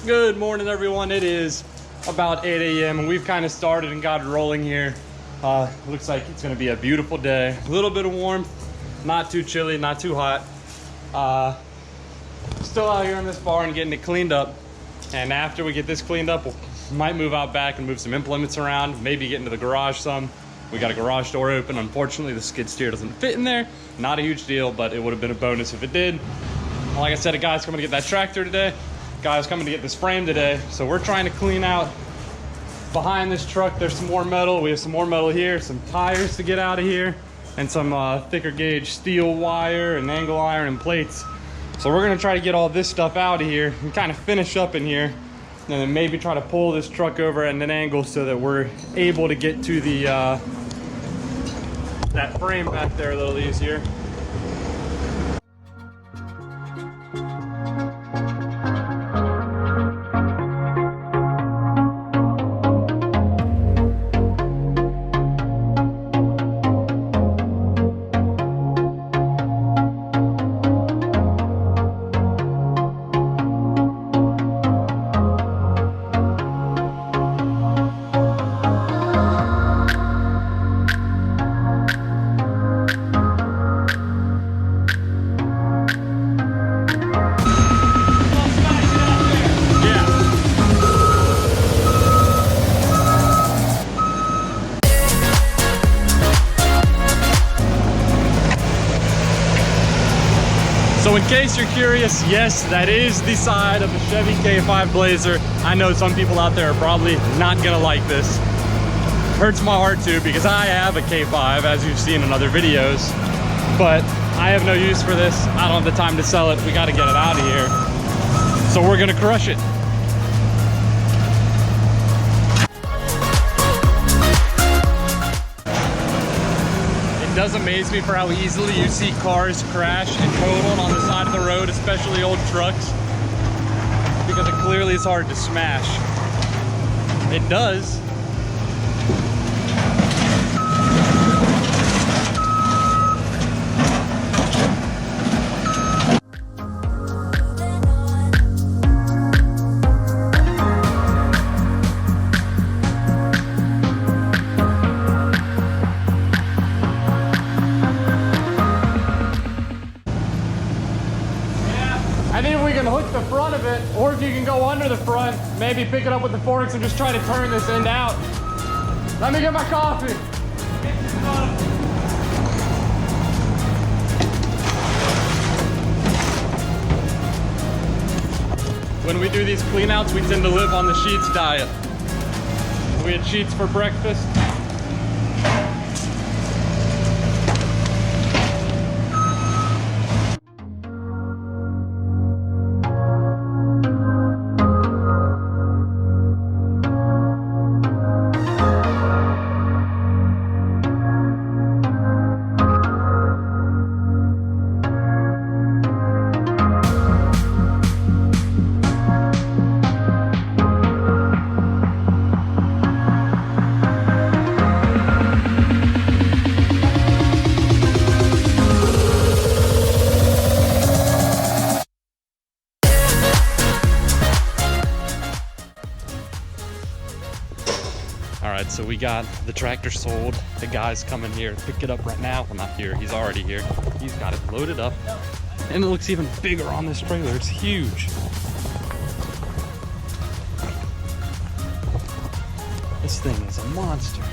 Good morning, everyone. It is about 8 a.m. and we've kind of started and got it rolling here. Looks like it's going to be a beautiful day. A little bit of warmth, not too chilly, not too hot. Still out here in this barn getting it cleaned up. And after we get this cleaned up, we might move out back and move some implements around, maybe get into the garage some. We got a garage door open. Unfortunately, the skid steer doesn't fit in there. Not a huge deal, but it would have been a bonus if it did. Like I said, a guy's coming to get that tractor today. Guy's coming to get this frame today. So we're trying to clean out behind this truck. There's some more metal. We have some more metal here, some tires to get out of here, and some thicker gauge steel wire and angle iron and plates. So we're gonna try to get all this stuff out of here and kind of finish up in here, and then maybe try to pull this truck over at an angle so that we're able to get to the that frame back there a little easier. So in case you're curious, yes, that is the side of the Chevy K5 Blazer. I know some people out there are probably not gonna like this. Hurts my heart too, because I have a K5, as you've seen in other videos, but I have no use for this. I don't have the time to sell it. We gotta get it out of here. So we're gonna crush it. It does amaze me for how easily you see cars crash and total on the side of the road, especially old trucks, because it clearly is hard to smash. It does. I think if we can hook the front of it, or if you can go under the front, maybe pick it up with the forks and just try to turn this end out. Let me get my coffee. When we do these cleanouts, we tend to live on the sheets diet. We had sheets for breakfast. Alright, so we got the tractor sold. The guy's coming here to pick it up right now. Well, not here, he's already here. He's got it loaded up. And it looks even bigger on this trailer. It's huge. This thing is a monster.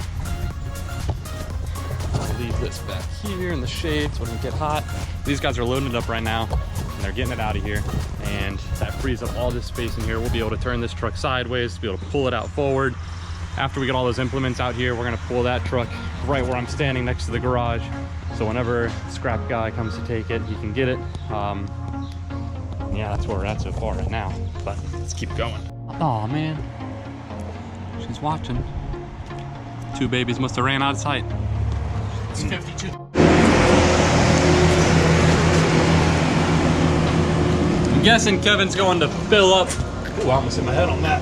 I'll leave this back here in the shade so it doesn't get hot. These guys are loading it up right now, and they're getting it out of here. And that frees up all this space in here. We'll be able to turn this truck sideways to be able to pull it out forward. After we get all those implements out here, we're gonna pull that truck right where I'm standing next to the garage. So whenever scrap guy comes to take it, he can get it. Yeah, that's where we're at so far right now, but let's keep going. Oh man, she's watching. Two babies must have ran out of sight. It's 52. I'm guessing Kevin's going to fill up. Ooh, I almost hit my head on that.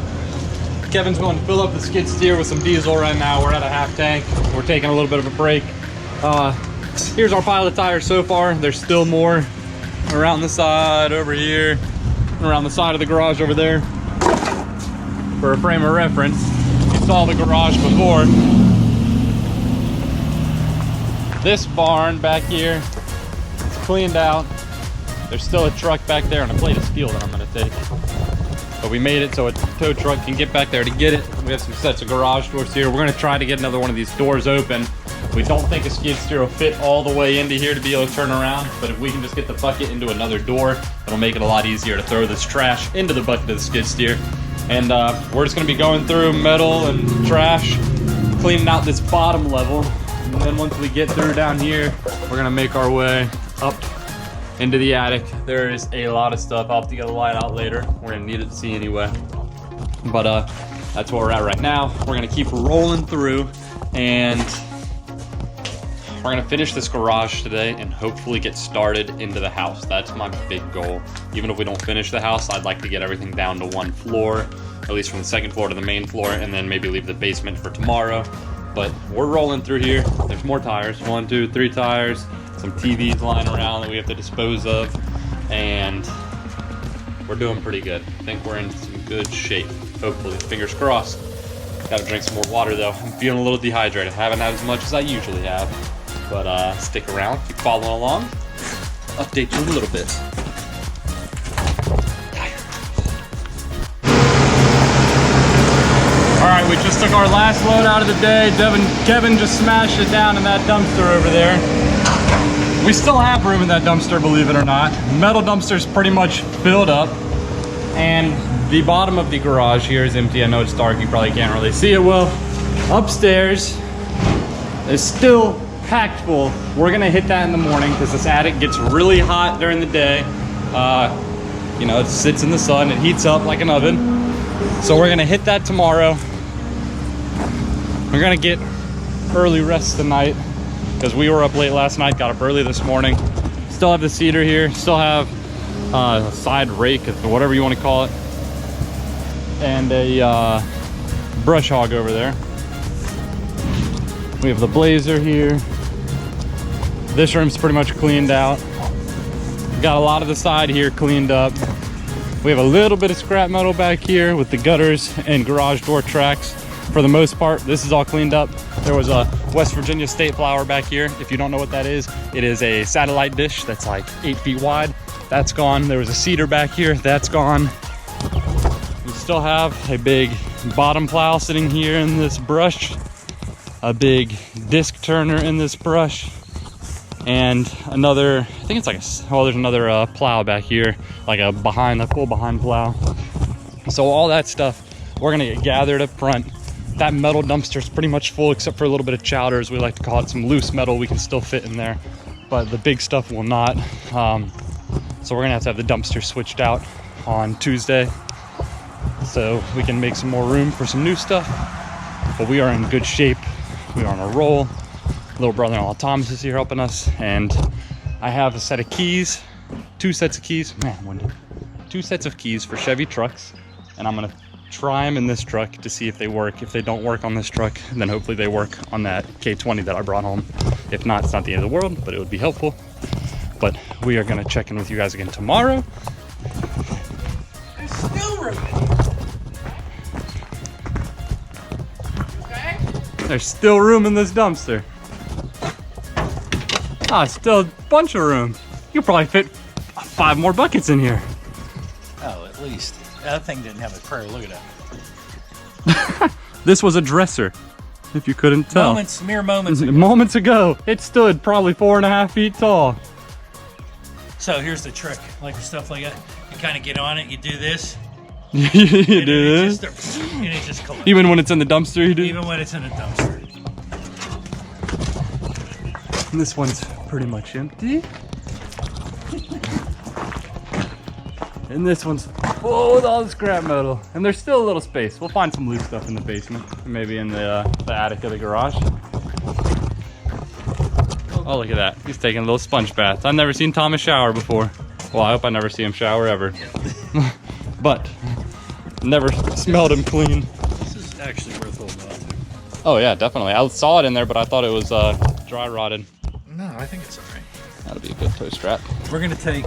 Kevin's going to fill up the skid steer with some diesel right now. We're at a half tank. We're taking a little bit of a break. Here's our pile of tires so far. There's still more around the side over here, around the side of the garage over there. for a frame of reference, you saw the garage before. This barn back here is cleaned out. There's still a truck back there and a plate of steel that I'm gonna take. But we made it so a tow truck can get back there to get it. We have some sets of garage doors here. We're gonna try to get another one of these doors open. We don't think a skid steer will fit all the way into here to be able to turn around, but if we can just get the bucket into another door, it'll make it a lot easier to throw this trash into the bucket of the skid steer. And we're just gonna be going through metal and trash, cleaning out this bottom level. And then once we get through down here, we're gonna make our way up into the attic. There is a lot of stuff. I'll have to get a light out later. We're gonna need it to see anyway. But that's where we're at right now. We're gonna keep rolling through, and we're gonna finish this garage today and hopefully get started into the house. That's my big goal. Even if we don't finish the house, I'd like to get everything down to one floor, at least from the second floor to the main floor, and then maybe leave the basement for tomorrow. But we're rolling through here. There's more tires, 1, 2, 3 tires, some TVs lying around that we have to dispose of, and we're doing pretty good. I think we're in some good shape, hopefully, fingers crossed. Gotta drink some more water though. I'm feeling a little dehydrated. Haven't had as much as I usually have, but stick around, keep following along. Update you in a little bit. All right, we just took our last load out of the day. Kevin just smashed it down in that dumpster over there. We still have room in that dumpster, believe it or not. Metal dumpster's pretty much filled up, and the bottom of the garage here is empty. I know it's dark, you probably can't really see it well. Upstairs is still packed full. We're gonna hit that in the morning because this attic gets really hot during the day. You know, it sits in the sun, it heats up like an oven. So we're gonna hit that tomorrow. We're gonna get early rest tonight because we were up late last night, got up early this morning. Still have the cedar here, still have a side rake, or whatever you want to call it, and a brush hog over there. We have the blazer here. This room's pretty much cleaned out. Got a lot of the side here cleaned up. We have a little bit of scrap metal back here with the gutters and garage door tracks. For the most part, this is all cleaned up. There was a West Virginia state flower back here. If you don't know what that is, it is a satellite dish that's like 8 feet wide. That's gone. There was a cedar back here. That's gone. We still have a big bottom plow sitting here in this brush, a big disc turner in this brush, and another, I think it's like there's another plow back here, like a full behind plow. So all that stuff, we're gonna get gathered up front. That metal dumpster is pretty much full except for a little bit of chowder, as we like to call it, some loose metal we can still fit in there, but the big stuff will not. So we're gonna have the dumpster switched out on Tuesday so we can make some more room for some new stuff. But we are in good shape. We are on a roll. Little brother-in-law Thomas is here helping us, and I have a set of keys, 2 sets of keys. Man, windy. 2 sets of keys for Chevy trucks, and I'm gonna try them in this truck to see if they work. If they don't work on this truck, then hopefully they work on that K20 that I brought home. If not, it's not the end of the world, but it would be helpful. But we are gonna check in with you guys again tomorrow. There's still room. Okay? There's still room in this dumpster. Ah, still a bunch of room. You could probably fit 5 more buckets in here. Oh, at least. That thing didn't have a prayer. Look at that. This was a dresser, if you couldn't tell. Mere moments ago. Moments ago, it stood probably 4.5 feet tall. So here's the trick. Like stuff like that. You kind of get on it, you do this. You and do it this? and it just collects. Even when it's in the dumpster, you do? Even when it's in a dumpster. And this one's pretty much empty. And this one's full with all the scrap metal. And there's still a little space. We'll find some loose stuff in the basement. Maybe in the attic of the garage. Oh, look at that. He's taking a little sponge bath. I've never seen Thomas shower before. Well, I hope I never see him shower ever. But, never smelled him clean. This is actually worth holding on to. Oh yeah, definitely. I saw it in there, but I thought it was dry rotted. No, I think it's all right. That'll be a good tow strap. We're going to take